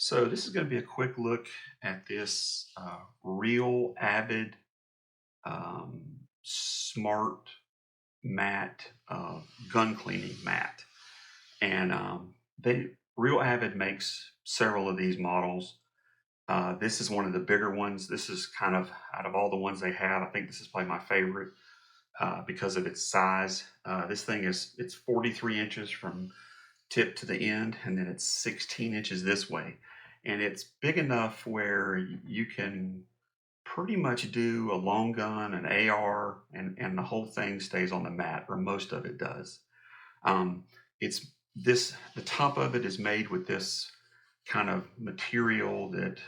So this is going to be a quick look at this real Avid smart mat gun cleaning mat, and they Real Avid makes several of these models. This is one of the bigger ones. This is kind of out of all the ones they have. I think this is probably my favorite because of its size. This thing it's 43 inches from tip to the end, and then it's 16 inches this way. And it's big enough where you can pretty much do a long gun, an AR, and the whole thing stays on the mat, or most of it does. It's the top of it is made with this kind of material that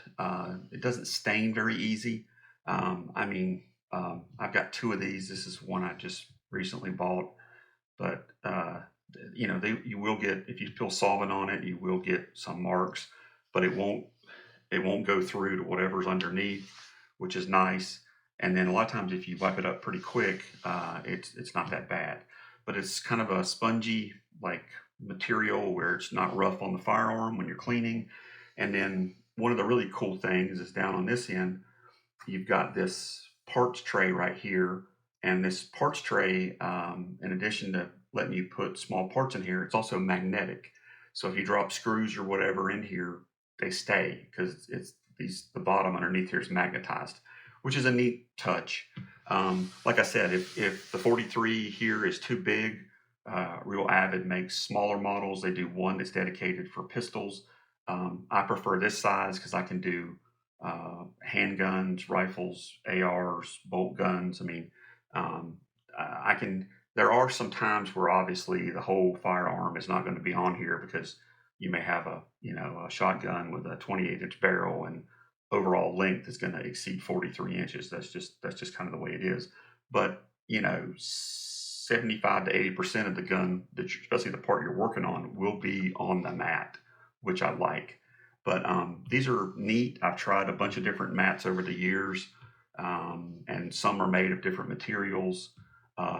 it doesn't stain very easy. I've got two of these. This is one I just recently bought, but you will get, if you spill solvent on it, you will get some marks, but it won't go through to whatever's underneath, which is nice. And then a lot of times if you wipe it up pretty quick, it's not that bad. But it's kind of a spongy like material where it's not rough on the firearm when you're cleaning. And then one of the really cool things is down on this end, you've got this parts tray right here. And this parts tray, in addition to letting you put small parts in here, it's also magnetic. So if you drop screws or whatever in here, they stay because the bottom underneath here is magnetized, which is a neat touch. Like I said, if the 43 here is too big, Real Avid makes smaller models. They do one that's dedicated for pistols. I prefer this size because I can do handguns, rifles, ARs, bolt guns. Um, I can. There are some times where obviously the whole firearm is not going to be on here because you may have a shotgun with a 28-inch barrel and overall length is going to exceed 43 inches. That's just kind of the way it is. But 75 to 80% of the gun, especially the part you're working on, will be on the mat, which I like. But these are neat. I've tried a bunch of different mats over the years, and some are made of different materials.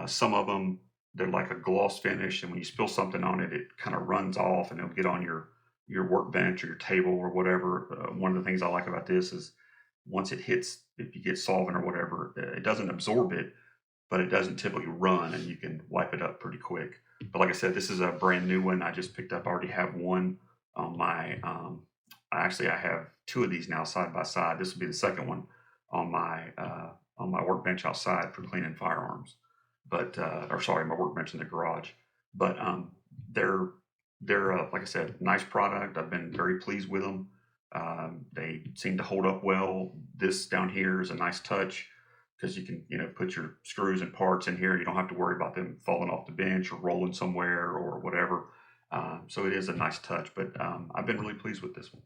Some of them, they're like a gloss finish, and when you spill something on it, it kind of runs off and it'll get on your workbench or your table or whatever. One of the things I like about this is once it hits, if you get solvent or whatever, it doesn't absorb it, but it doesn't typically run, and you can wipe it up pretty quick. But like I said, this is a brand new one I just picked up. I already have one on my. I have two of these now side by side. This will be the second one on my workbench outside for cleaning firearms. But or sorry, my workbench in the garage. But they're like I said, nice product. I've been very pleased with them. They seem to hold up well. This down here is a nice touch because you can put your screws and parts in here. You don't have to worry about them falling off the bench or rolling somewhere or whatever. So it is a nice touch. But I've been really pleased with this one.